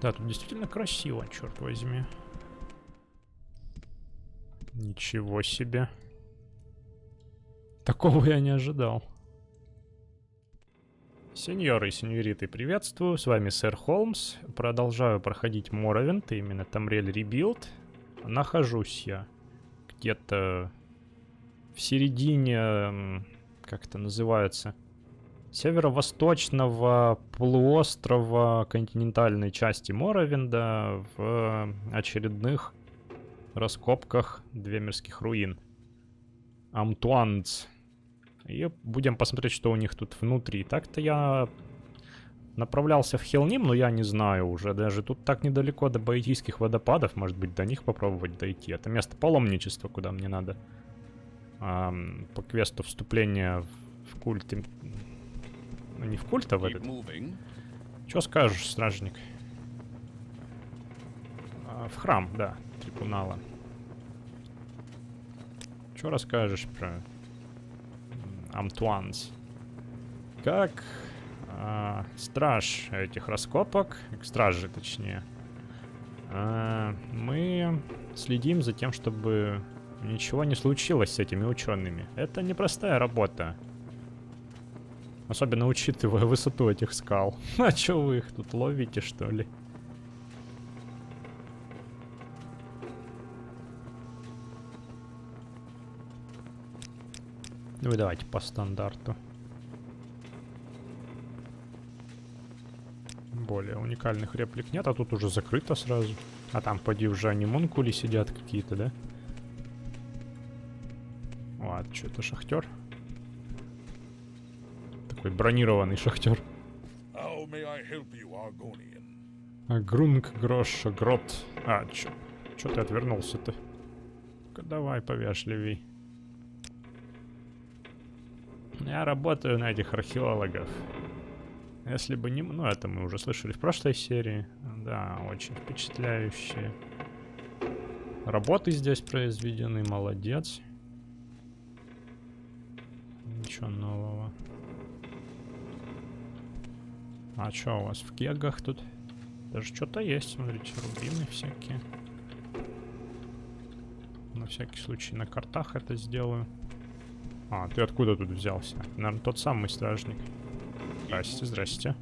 Да, тут действительно красиво, черт возьми. Ничего себе. Такого я не ожидал. Сеньоры и сеньориты, приветствую. С вами сэр Холмс. Продолжаю проходить Моровинд, именно Тамриэль Ребилд. Нахожусь я где-то в середине, как это называется, северо-восточного полуострова континентальной части Моровинда в очередных раскопках двемерских руин. Амтуанц. И будем посмотреть, что у них тут внутри. Так-то я направлялся в Хелним, но я не знаю уже. Даже тут так недалеко до Баитийских водопадов. Может быть, до них попробовать дойти. Это место паломничества, куда мне надо. По квесту вступления в культ. Ну, не в культ, а в этот. Что скажешь, стражник? В храм, да, трибунала. Что расскажешь про Амтуанс? Как страж этих раскопок, стражи точнее, мы следим за тем, чтобы ничего не случилось с этими учеными. Это непростая работа. Особенно учитывая высоту этих скал. А чё вы их тут ловите, что ли? Ну и давайте по стандарту. Более уникальных реплик нет, а тут уже закрыто сразу. А там, поди, уже анимункули сидят какие-то, да? Вот, что это, шахтер? Такой бронированный шахтер. Грунг, Грош, Грот. А, чё ты отвернулся-то? Давай повежливей. Я работаю на этих археологов. Если бы не... Ну, это мы уже слышали в прошлой серии. Да, очень впечатляющие работы здесь произведены. Молодец. Ничего нового. А что у вас в кегах тут? Даже что-то есть, смотрите, рубины всякие. На всякий случай на картах это сделаю. А, ты откуда тут взялся? Наверное, тот самый стражник. Здрасте, здрасте.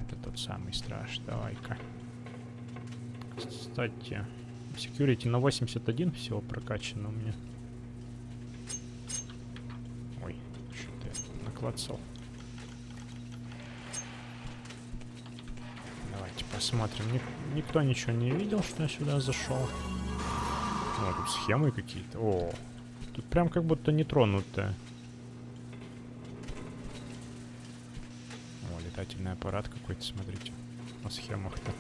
Это тот самый страж, давай-ка. Кстати, security на 81 всего прокачано у меня. Ой, что-то я наклацал. Давайте посмотрим. Никто ничего не видел, что я сюда зашел. О, тут схемы какие-то. О, тут прям как будто нетронутая. О, летательный аппарат какой-то, смотрите. На схемах-то.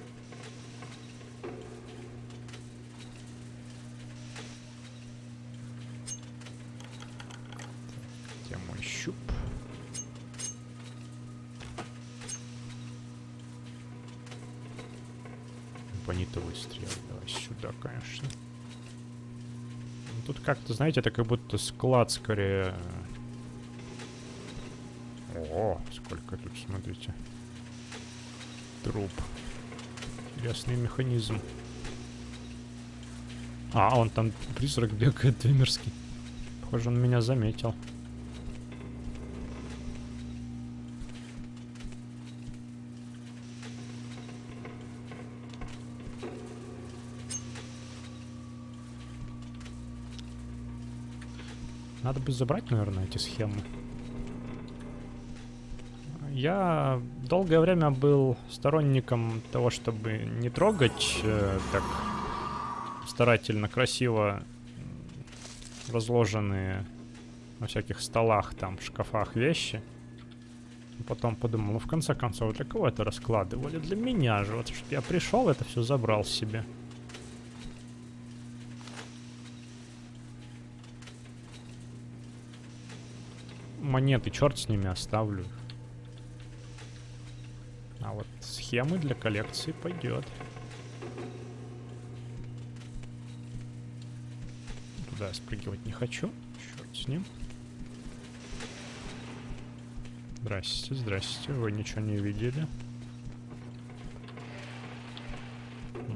Где мой щуп? Бонитовый стрел. Давай сюда, конечно. Тут как-то, знаете, это как будто склад скорее. О, сколько тут, смотрите. Труп. Интересный механизм. А, он там призрак бегает, двемерский. Похоже, он меня заметил. Надо бы забрать, наверное, эти схемы. Я долгое время был сторонником того, чтобы не трогать так старательно, красиво разложенные на всяких столах, там, шкафах вещи. Потом подумал, ну в конце концов, для кого это раскладывали? Для меня же, вот чтобы я пришел, это все забрал себе. Монеты, черт с ними, оставлю. А вот схемы для коллекции пойдет. Туда я спрыгивать не хочу. Черт с ним. Здрасте, здрасте. Вы ничего не видели?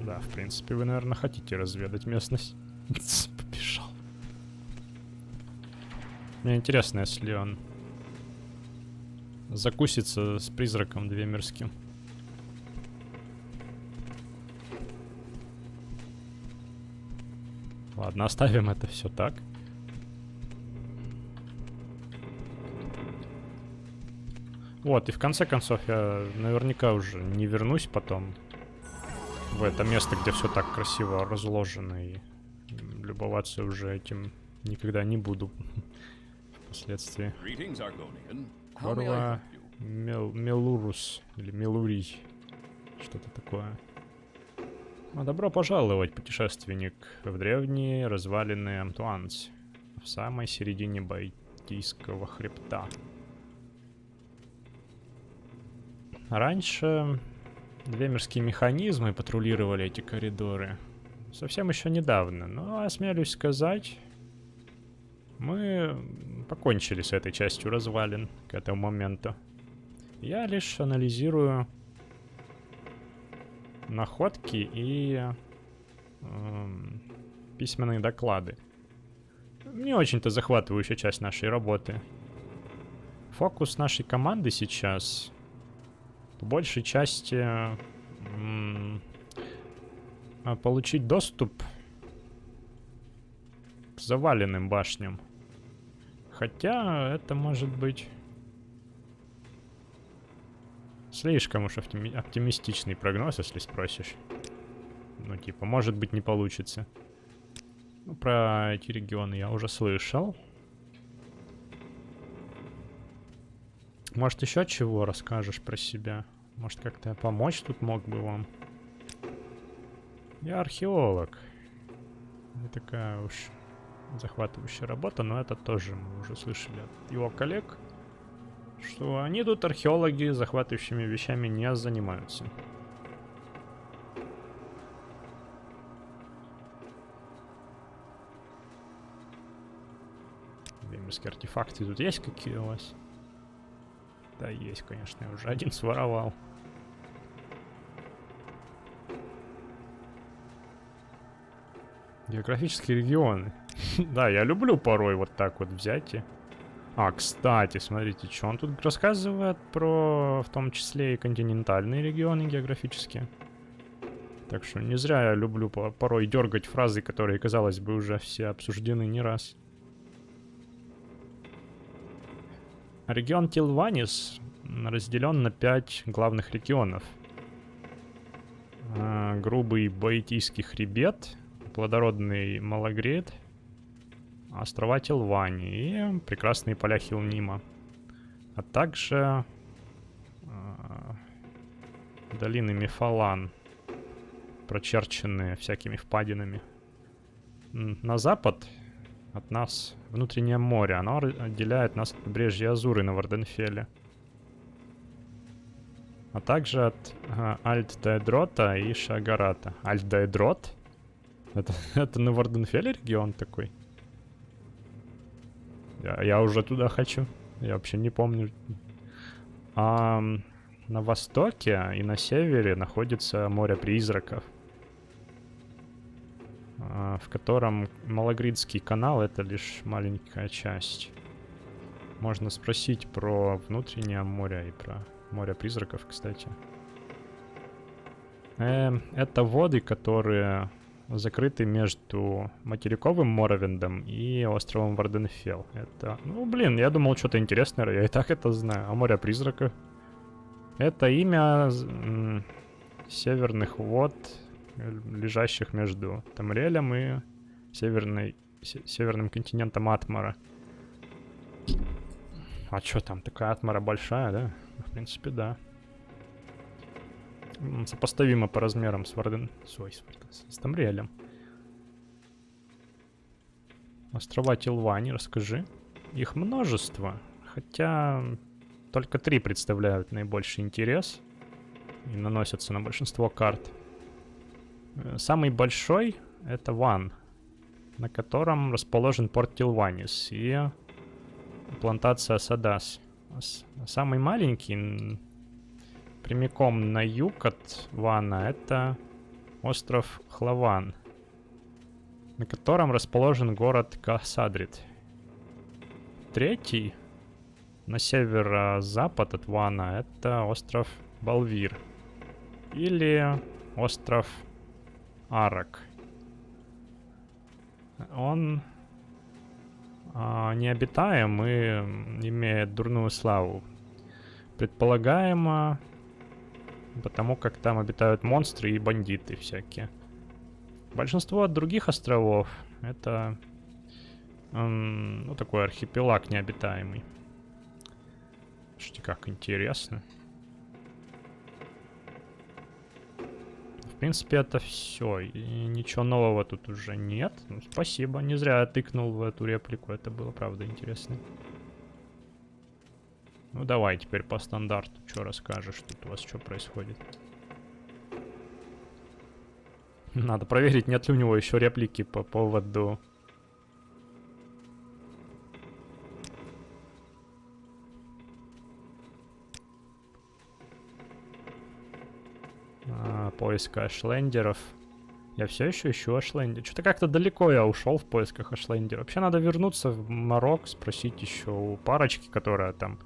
Да, в принципе, вы, наверное, хотите разведать местность. Побежал. Мне интересно, если он закусится с призраком двемерским. Ладно, оставим это все так. Вот, и в конце концов я наверняка уже не вернусь потом в это место, где все так красиво разложено, и любоваться уже этим никогда не буду впоследствии. Корва Мелурус или Мелурий, что-то такое. Добро пожаловать, путешественник, в древние развалины Амтуанс, в самой середине Байтийского хребта. Раньше двемерские механизмы патрулировали эти коридоры. Совсем еще недавно, но, осмелюсь сказать, мы покончили с этой частью развалин к этому моменту. Я лишь анализирую находки и письменные доклады. Не очень-то захватывающая часть нашей работы. Фокус нашей команды сейчас по большей части получить доступ к заваленным башням. Хотя это может быть слишком уж оптимистичный прогноз, если спросишь. Ну, типа, может быть, не получится. Ну, про эти регионы я уже слышал. Может, еще чего расскажешь про себя? Может, как-то помочь тут мог бы вам? Я археолог. Не такая уж захватывающая работа, но это тоже мы уже слышали от его коллег, что они тут, археологи, захватывающими вещами не занимаются. Веймерские артефакты тут есть какие у вас? Да, есть, конечно, я уже один своровал. Географические регионы. Да, я люблю порой вот так вот взять и... А, кстати, смотрите, что он тут рассказывает про, в том числе, и континентальные регионы географические. Так что не зря я люблю порой дергать фразы, которые, казалось бы, уже все обсуждены не раз. Регион Тилванис разделен на 5 главных регионов. Грубый Баитийский хребет, плодородный Малагрид, острова Тилвани и прекрасные поля Хилнима. А также долины Мефалан, прочерченные всякими впадинами. На запад от нас внутреннее море. Оно отделяет нас от побережья Азуры на Варденфеле. А также от Альт-Даэдрота и Шагарата. Альт-Даэдрот? Это на Варденфеле регион такой? Я уже туда хочу. Я вообще не помню. А на востоке и на севере находится море призраков, в котором Малагридский канал — это лишь маленькая часть. Можно спросить про внутреннее море и про море призраков, кстати. Это воды, которые закрыты между материковым Моровиндом и островом Варденфелл. Это... Ну, блин, я думал, что-то интересное, я и так это знаю. А море призраков? Это имя северных вод, лежащих между Тамриэлем и северным континентом Атмара. А чё там, такая Атмара большая, да? В принципе, да. Сопоставимо по размерам с с Тамриэлем. Острова Тилвани, расскажи. Их множество, хотя только 3 представляют наибольший интерес и наносятся на большинство карт. Самый большой — это Ван, на котором расположен порт Тилванис и плантация Садас. Самый маленький, прямиком на юг от Вана, это остров Хлаван, на котором расположен город Касадрит. Третий, на северо-запад от Вана, это остров Балвир. Или остров Арак. Он необитаем и имеет дурную славу. Предполагаемо, потому как там обитают монстры и бандиты всякие. Большинство других островов это ну, такой архипелаг необитаемый. Слушайте, как интересно. В принципе, это все. И ничего нового тут уже нет. Ну, спасибо. Не зря я тыкнул в эту реплику. Это было, правда, интересно. Ну, давай теперь по стандарту. Что расскажешь? Тут у вас что происходит? Надо проверить, нет ли у него еще реплики по поводу... поиска ашлендеров. Я все еще ищу ашлендер. Что-то как-то далеко я ушел в поисках ашлендера. Вообще надо вернуться в Марок, спросить еще у парочки, которая там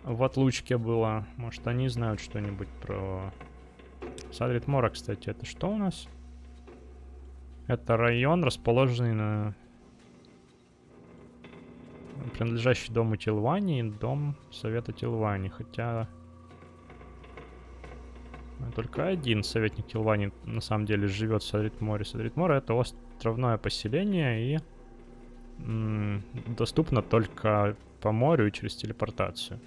в отлучке была. Может, они знают что-нибудь про... Садрит Мора, кстати, это что у нас? Это район, расположенный на... принадлежащий дому Тилвани, дом Совета Тилвани. Хотя... только один советник Тилвани на самом деле живет в Садрит-Море. Садрит-Море — это островное поселение и доступно только по морю и через телепортацию.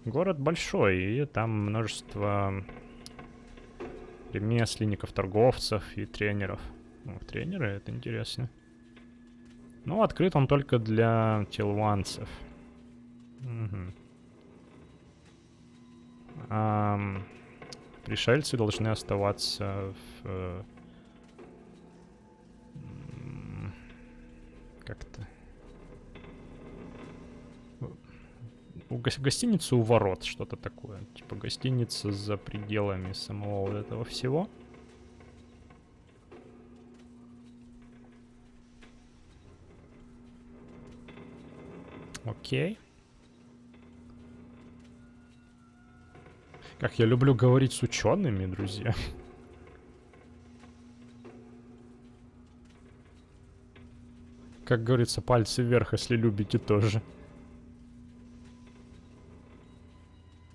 Город большой, и там множество ремесленников, торговцев и тренеров. Ну, тренеры — это интересно. Ну, открыт он только для тилванцев. Угу. Пришельцы должны оставаться в... как-то... гостиница у ворот, что-то такое. Типа гостиница за пределами самого вот этого всего. Окей. Как я люблю говорить с учеными, друзья. Как говорится, пальцы вверх, если любите тоже.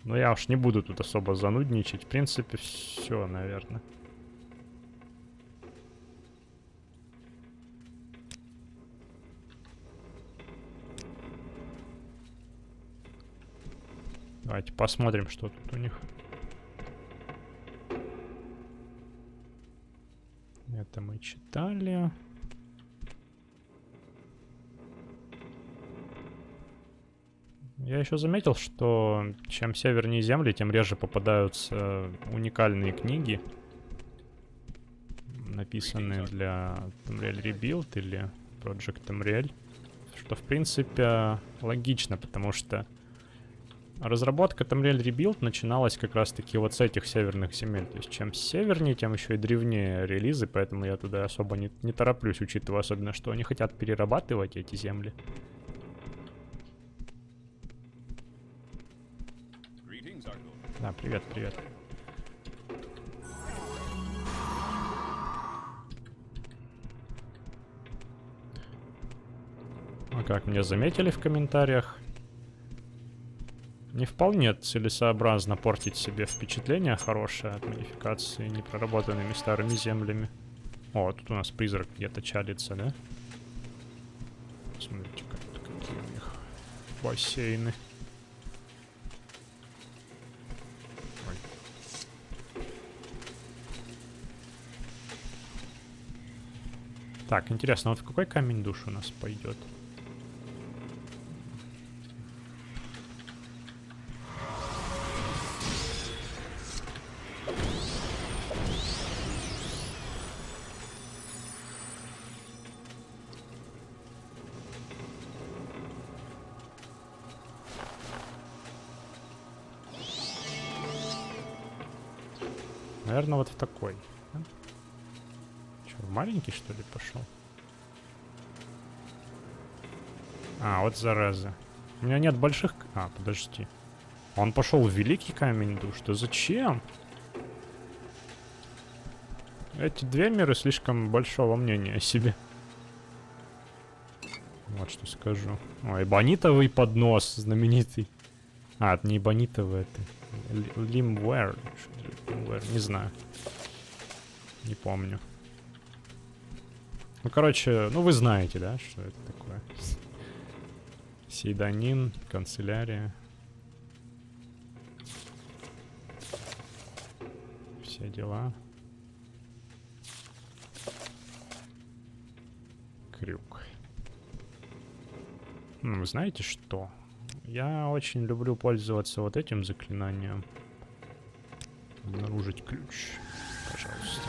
Но я уж не буду тут особо занудничать. В принципе, все, наверное. Давайте посмотрим, что тут у них. Это мы читали. Я еще заметил, что чем севернее земли, тем реже попадаются уникальные книги, написанные для Tamriel Rebuild или Project Tamriel. Что, в принципе, логично, потому что разработка Tamriel Rebuild начиналась как раз-таки вот с этих северных земель. То есть чем севернее, тем еще и древнее релизы, поэтому я туда особо не тороплюсь, учитывая особенно, что они хотят перерабатывать эти земли. Да, привет, привет. А как меня заметили в комментариях? Не вполне целесообразно портить себе впечатление хорошее от модификации непроработанными старыми землями. О, тут у нас призрак где-то чалится, да? Смотрите, какие у них бассейны. Так, интересно, вот в какой камень душ у нас пойдет? Наверное, вот в такой. Да? Что, в маленький, что ли, пошел? А, вот зараза. У меня нет больших... А, подожди. Он пошел в великий камень душ. Да зачем? Эти две меры слишком большого мнения о себе. Вот что скажу. Ой, эбонитовый поднос знаменитый. А, это не эбонитовый, это... Лимвер. Не знаю. Не помню. Ну, короче, ну вы знаете, да, что это такое. Сейданин, канцелярия. Все дела. Крюк. Ну, вы знаете что? Я очень люблю пользоваться вот этим заклинанием. Обнаружить ключ. Пожалуйста.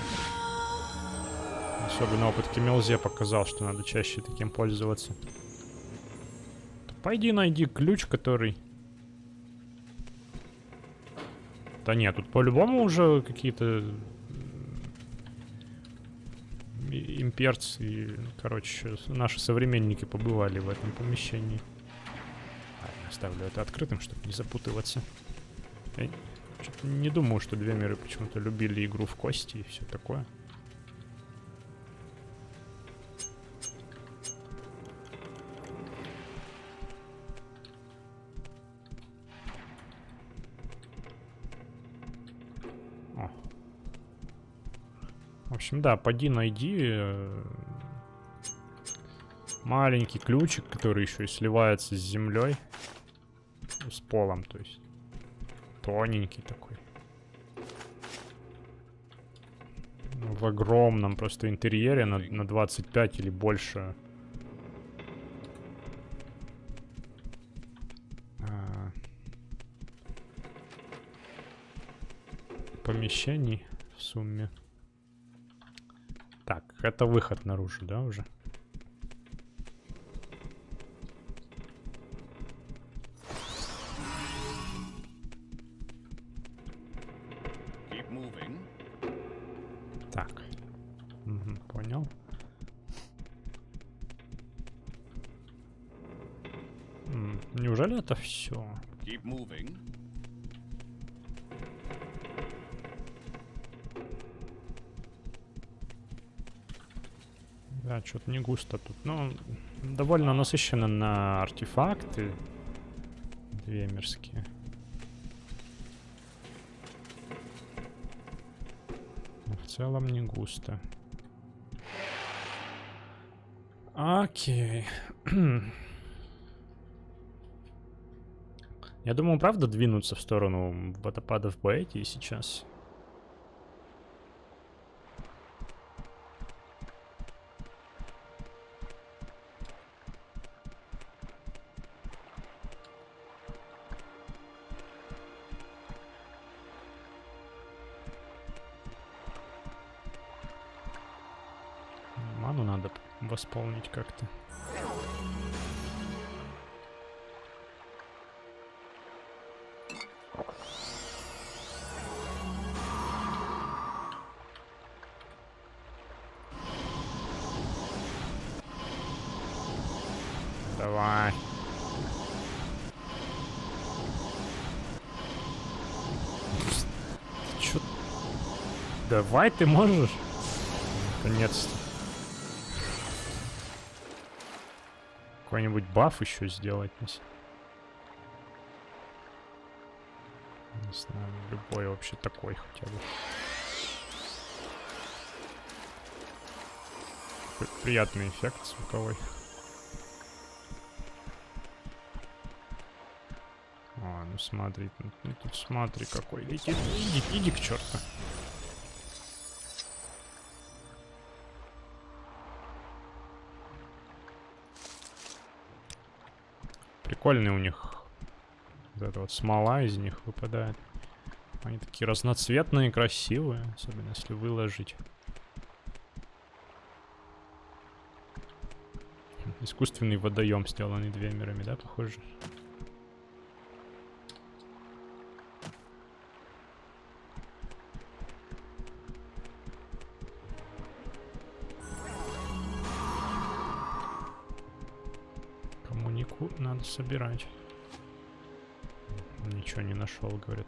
Особенно опыт Кемелзе показал, что надо чаще таким пользоваться. Да пойди найди ключ, который... Да нет, тут по-любому уже какие-то... имперцы, короче, наши современники побывали в этом помещении. Ладно, оставлю это открытым, чтобы не запутываться. Я не думаю, что две меры почему-то любили игру в кости и все такое. О. В общем, да, поди найди маленький ключик, который еще и сливается с землей. С полом, то есть. Тоненький такой. В огромном просто интерьере на 25 или больше помещений в сумме. Так, это выход наружу, да, уже? Так. Угу, понял. Неужели это все? Да, что-то не густо тут. Ну, довольно насыщенно на артефакты. Двемерские. Но в целом не густо. Окей. Я думаю, правда двинуться в сторону водопадов Боэтии сейчас? Ману надо восполнить как-то. Давай. Чё? Давай, ты можешь? Наконец-то. Какой-нибудь баф еще сделать. Не знаю, любой вообще такой хотя бы. Приятный эффект звуковой. А, ну смотри, ну тут смотри какой летит. Иди к черту. Прикольный у них. Вот эта вот смола из них выпадает. Они такие разноцветные, красивые, особенно если выложить. Искусственный водоем, сделанный двемерами, да, похоже? наверху надо собирать. Ничего не нашел, говорит.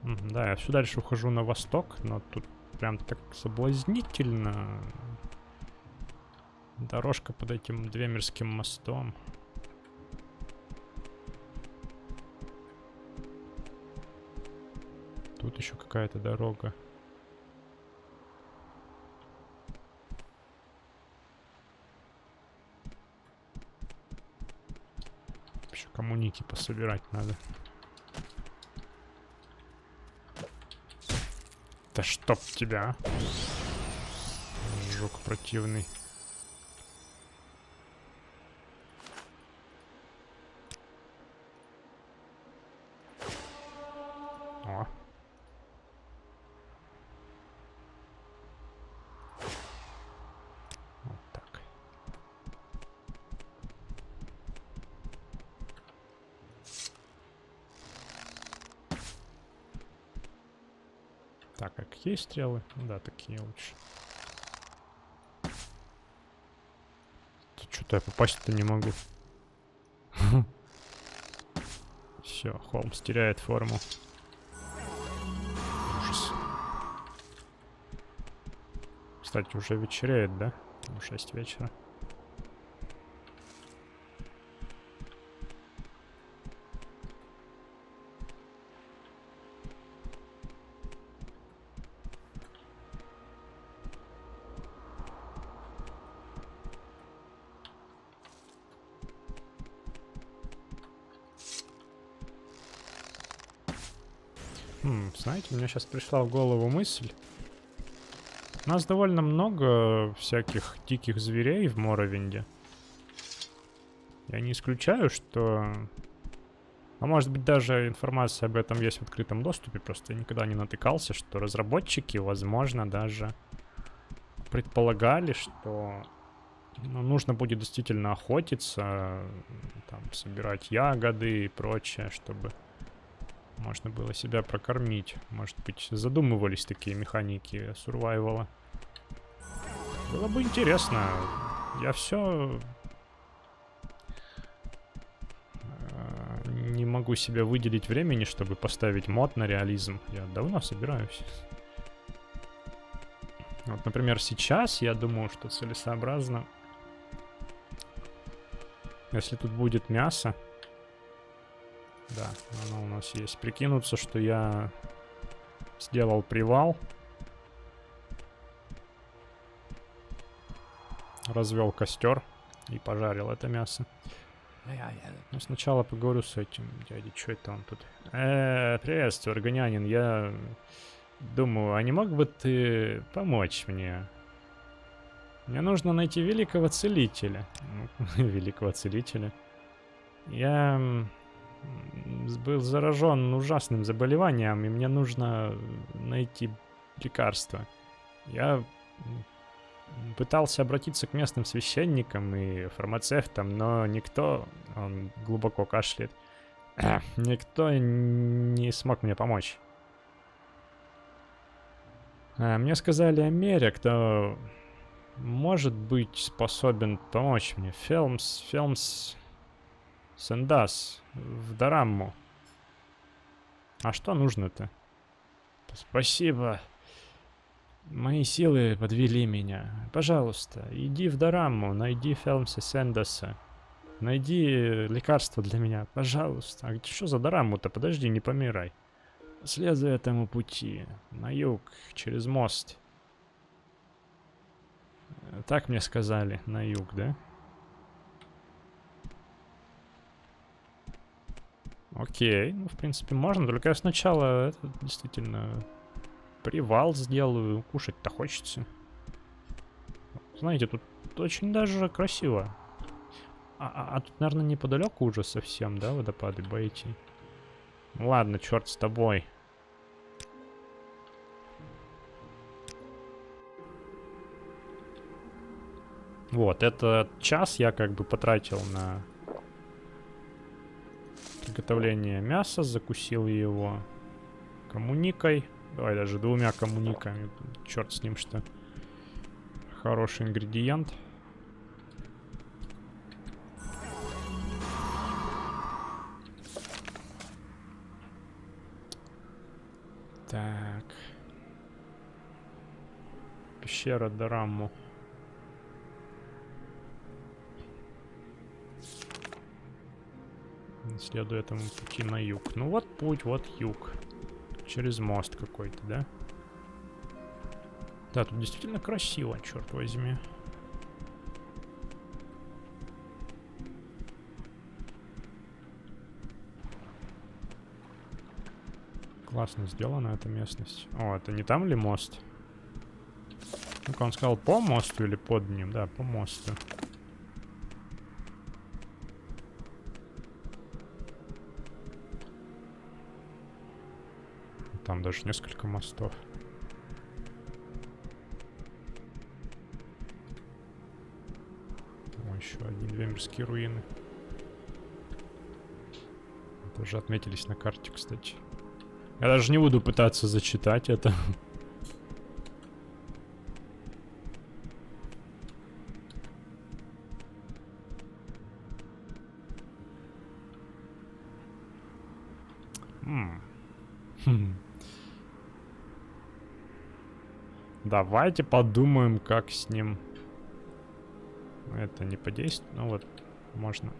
Да, я все дальше ухожу на восток, но тут прям так соблазнительно. Дорожка под этим Двемирским мостом. Тут еще какая-то дорога. Еще коммуники пособирать надо. Да чтоб тебя, а? Жук противный. О. Вот так. Так, а какие стрелы? Ну да, такие лучше. Тут что-то я попасть-то не могу. Все, Холмс теряет форму. Ужас. Кстати, уже вечереет, да? 6 вечера. Знаете, мне сейчас пришла в голову мысль. У нас довольно много всяких диких зверей в Моровинде. Я не исключаю, что... А может быть, даже информация об этом есть в открытом доступе, просто я никогда не натыкался, что разработчики, возможно, даже предполагали, что нужно будет действительно охотиться, там, собирать ягоды и прочее, чтобы можно было себя прокормить. Может быть, задумывались такие механики сурвайвала. Было бы интересно. Я все не могу себе выделить времени, чтобы поставить мод на реализм. Я давно собираюсь. Вот, например, сейчас я думаю, что целесообразно, если тут будет мясо, да, оно у нас есть, прикинуться, что я сделал привал, развел костер и пожарил это мясо. Но сначала поговорю с этим дядей. Что это он тут? Приветствую, органянин. Я думаю, а не мог бы ты помочь мне? Мне нужно найти великого целителя. Великого целителя. Я был заражен ужасным заболеванием, и мне нужно найти лекарство. Я пытался обратиться к местным священникам и фармацевтам, но никто, он глубоко кашляет, никто не смог мне помочь. Мне сказали о мере, кто может быть способен помочь мне. Фелмс Сендас в Дарамму. А что нужно-то? Спасибо. Мои силы подвели меня. Пожалуйста, иди в Дарамму, найди Фелмса Сендаса. Найди лекарство для меня, пожалуйста. А что за Дарамму-то? Подожди, не помирай. Следуй этому пути. На юг, через мост. Так мне сказали, на юг, да? Окей, ну, в принципе, можно. Только я сначала это действительно привал сделаю. Кушать-то хочется. Знаете, тут очень даже красиво. А тут, наверное, неподалеку уже совсем, да, водопады Бейти? Ладно, черт с тобой. Вот, этот час я как бы потратил на приготовление мяса, закусил его коммуникой. Давай даже 2 коммуниками. Черт с ним, что хороший ингредиент. Так. Пещера Дорамму. Следуя этому пути на юг. Ну вот путь, вот юг. Через мост какой-то, да? Да, тут действительно красиво, черт возьми. Классно сделана эта местность. О, это не там ли мост? Ну-ка, он сказал по мосту или под ним? Да, по мосту. Там даже несколько мостов. О, еще одни две мирские руины. Тоже отметились на карте, кстати. Я даже не буду пытаться зачитать это. Давайте подумаем, как с ним. Это не подействует. Ну вот, можно.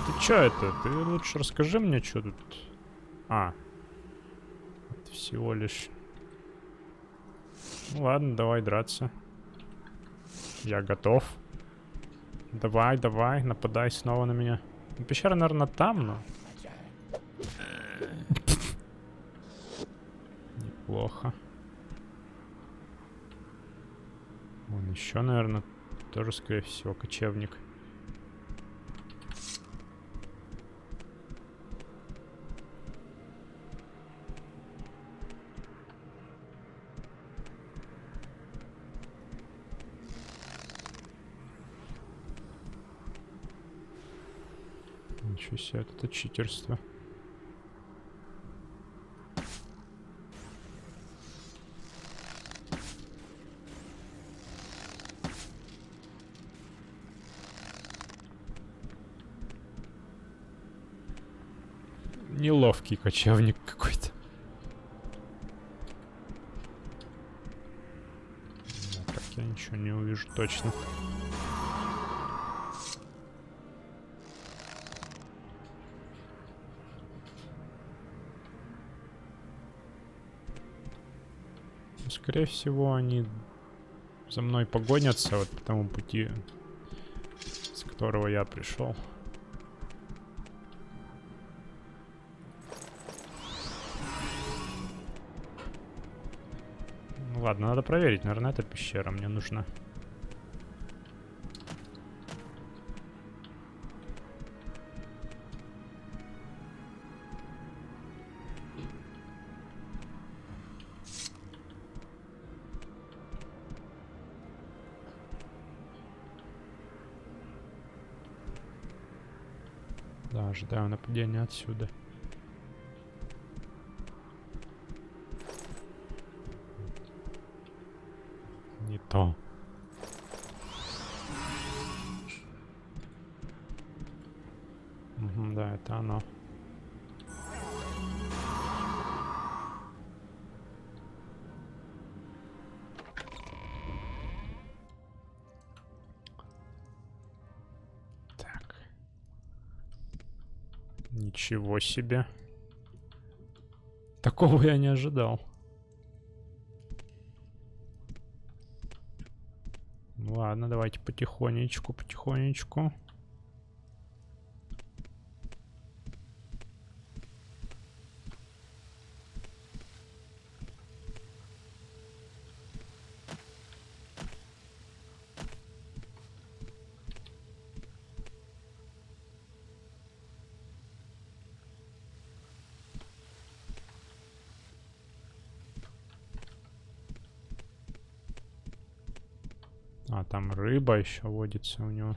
Ты чё это? Ты лучше расскажи мне, что тут. А. Это всего лишь. Ну ладно, давай драться. Я готов. Давай, давай, нападай снова на меня. Ну, пещера, наверное, там, но... Неплохо. Вон еще, наверное, тоже, скорее всего, кочевник. Ничего себе, это читерство. Неловкий кочевник какой-то. Так, я ничего не увижу точно. Скорее всего, они за мной погонятся вот по тому пути, с которого я пришел. Ну ладно, надо проверить. Наверное, эта пещера мне нужна. Да, ожидаю нападения отсюда. Не то. Угу, да, это оно. Так. Ничего себе. Такого я не ожидал. Ладно, давайте потихонечку, потихонечку. А, там рыба еще водится у него.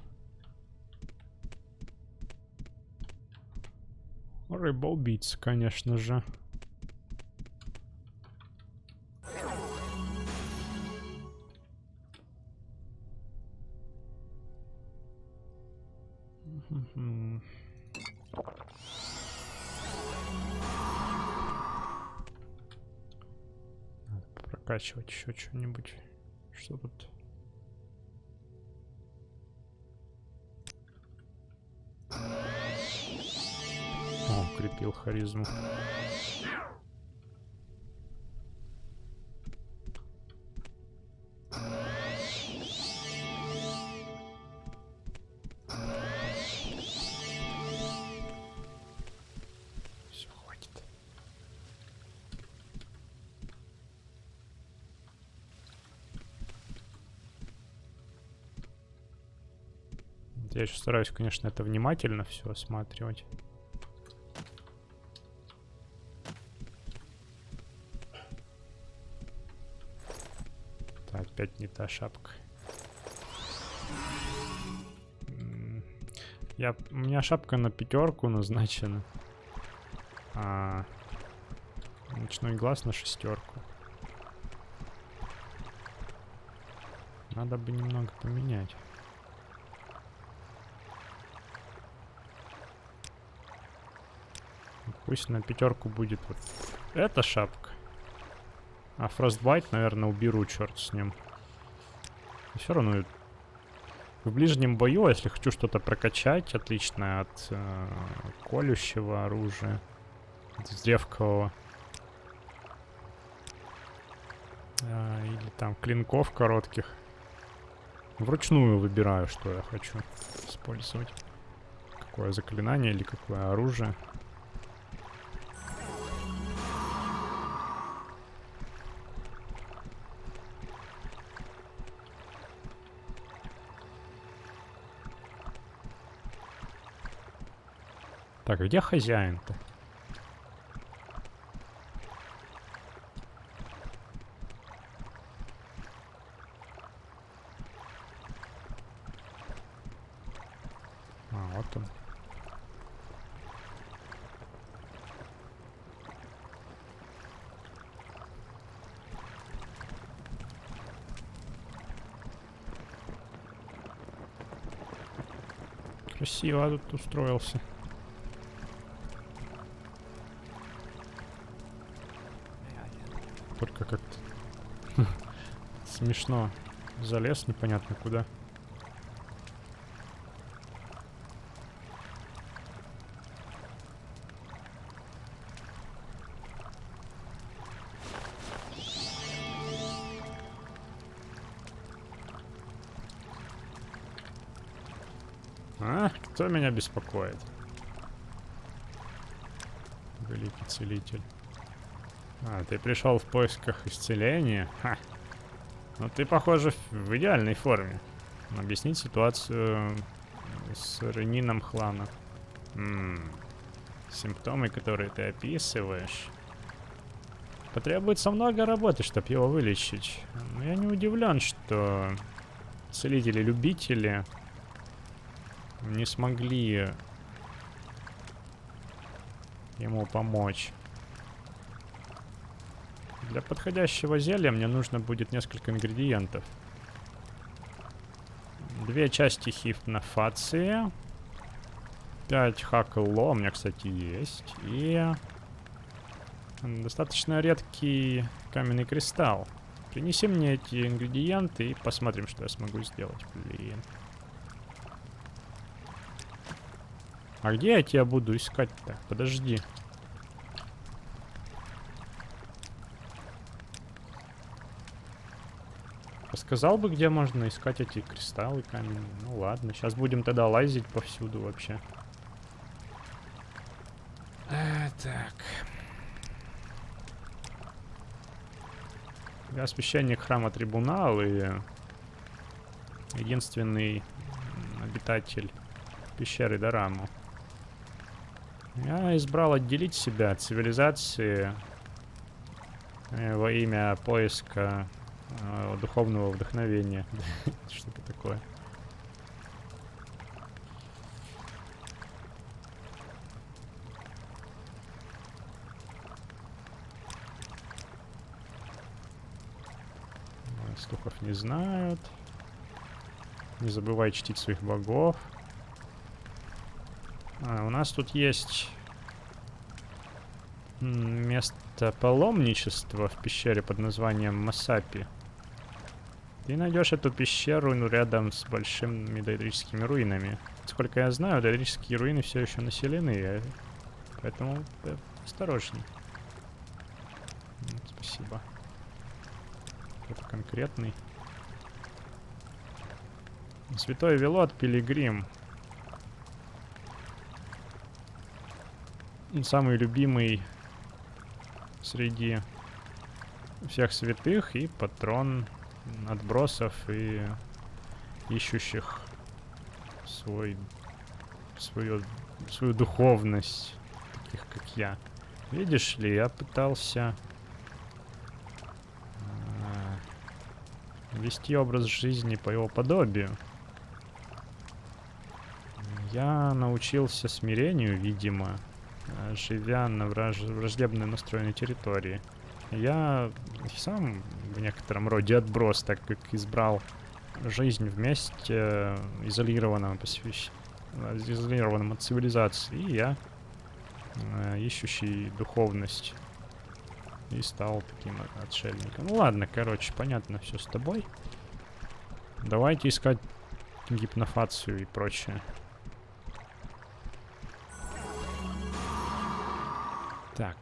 Рыба-убийца, конечно же. прокачивать еще что-нибудь. Что тут? О, укрепил харизму. Все, хватит. Я еще стараюсь, конечно, это внимательно все осматривать. Опять не та шапка. У меня шапка на 5 назначена. А ночной глаз на 6. Надо бы немного поменять. Пусть на 5 будет вот эта шапка. А Frostbite, наверное, уберу, черт с ним. Все равно в ближнем бою, если хочу что-то прокачать, отличное от колющего оружия, от древкового, или там клинков коротких, вручную выбираю, что я хочу использовать. Какое заклинание или какое оружие. Так, где хозяин-то? А, вот он. Красиво тут устроился. Только как-то смешно. Залез непонятно куда. А? Кто меня беспокоит? Великий целитель. А, ты пришел в поисках исцеления? Ха. Ну ты, похоже, в идеальной форме. Объяснить ситуацию с Ренином Хлана. Симптомы, которые ты описываешь. Потребуется много работы, чтобы его вылечить. Но я не удивлен, что целители-любители не смогли ему помочь. Для подходящего зелья мне нужно будет несколько ингредиентов. 2 части хипнофации. 5 хакл-ло у меня, кстати, есть. И достаточно редкий каменный кристалл. Принеси мне эти ингредиенты и посмотрим, что я смогу сделать. Блин. А где я тебя буду искать-то? Подожди. Сказал бы, где можно искать эти кристаллы каменные. Ну ладно, сейчас будем тогда лазить повсюду вообще. Так. Я священник храма Трибунал и единственный обитатель пещеры Дораму. Я избрал отделить себя от цивилизации во имя поиска духовного вдохновения. Что-то такое. Слухов не знают. Не забывай чтить своих богов. У нас тут есть Место паломничества в пещере под названием Масапи. Ты найдешь эту пещеру, ну, рядом с большими доисторическими руинами. Сколько я знаю, доисторические руины все еще населены, поэтому осторожней. Спасибо. Это конкретный. Святой Велот, пилигрим. Самый любимый среди всех святых и патрон отбросов и ищущих свою духовность, таких как я. Видишь ли, я пытался вести образ жизни по его подобию. Я научился смирению, видимо, живя на враждебно настроенной территории. Я сам в некотором роде отброс, так как избрал жизнь в месте изолированном от цивилизации. И я ищущий духовность. И стал таким отшельником. Ну ладно, короче, понятно все с тобой. Давайте искать гипнофацию и прочее. Так.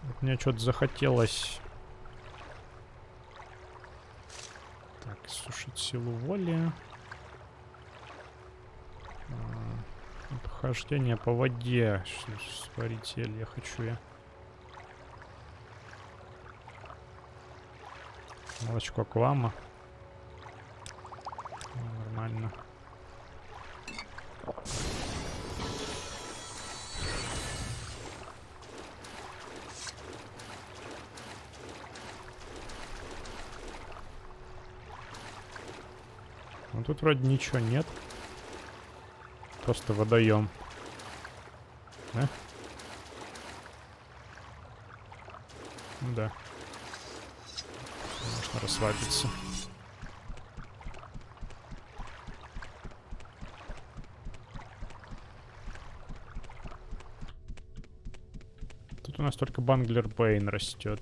Вот мне что-то захотелось... Так, сушить силу воли. Хождение по воде. Сварить зелье хочу я. Молочко квама. Нормально. Ну тут вроде ничего нет. Просто водоем. Да? Ну да. Можно расслабиться. Тут у нас только Банглер Бэйн растет.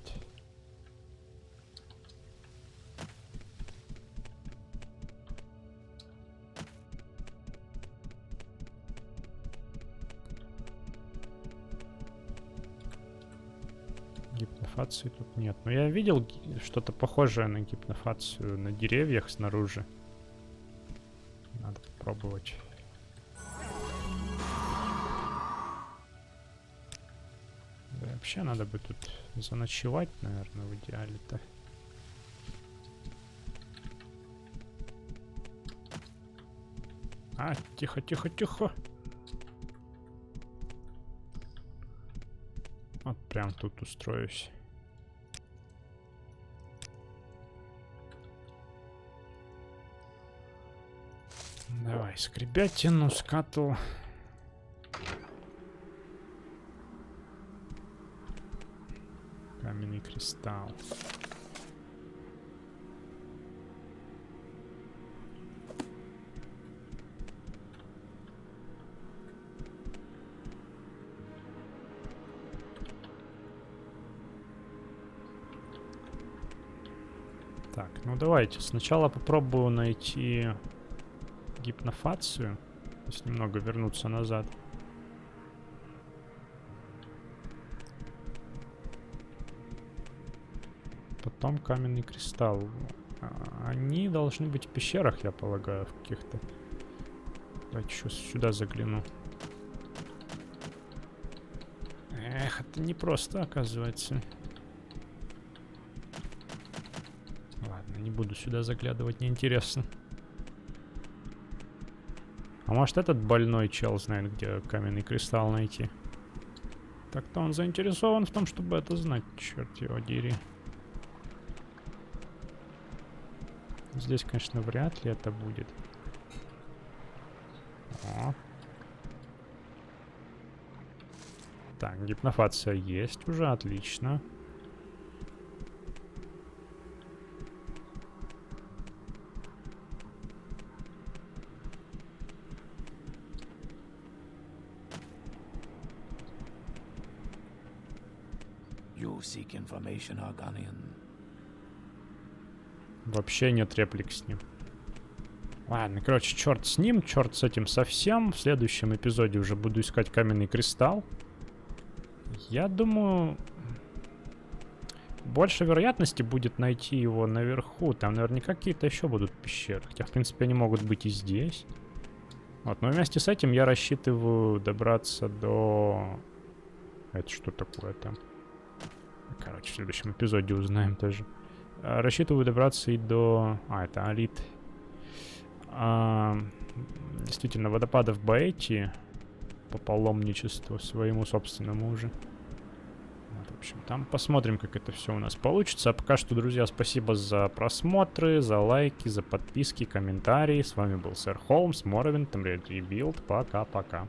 Гипнофации тут нет. Но я видел что-то похожее на гипнофацию на деревьях снаружи. Надо попробовать. Да, вообще надо бы тут заночевать, наверное, в идеале-то. А, тихо, тихо, тихо. Вот прям тут устроюсь. Давай, скребятину, скату. Каменный кристалл. Так, ну давайте. Сначала попробую найти гипнофацию. То есть немного вернуться назад. Потом каменный кристалл. Они должны быть в пещерах, я полагаю, в каких-то. Давайте еще сюда загляну. Эх, это не просто, оказывается. Ладно, не буду сюда заглядывать, неинтересно. А может этот больной чел знает, где каменный кристалл найти? Так-то он заинтересован в том, чтобы это знать, черт его дери. Здесь, конечно, вряд ли это будет. О. Так, гипнофация есть уже, отлично. seek information, Arganian. Вообще нет реплик с ним. Ладно, короче, черт с ним, черт с этим совсем. В следующем эпизоде уже буду искать каменный кристалл. Я думаю, больше вероятности будет найти его наверху. Там наверняка какие-то еще будут пещеры. Хотя, в принципе, они могут быть и здесь. Вот, но вместе с этим я рассчитываю добраться до... Это что такое там? Короче, в следующем эпизоде узнаем тоже. Рассчитываю добраться и до... это Алит. Действительно, водопадов Баэти по паломничеству своему собственному уже. Вот, в общем, там посмотрим, как это все у нас получится. А пока что, друзья, спасибо за просмотры, за лайки, за подписки, комментарии. С вами был Сэр Холмс, Morrowind, Tomb Raider Rebuild. Пока-пока.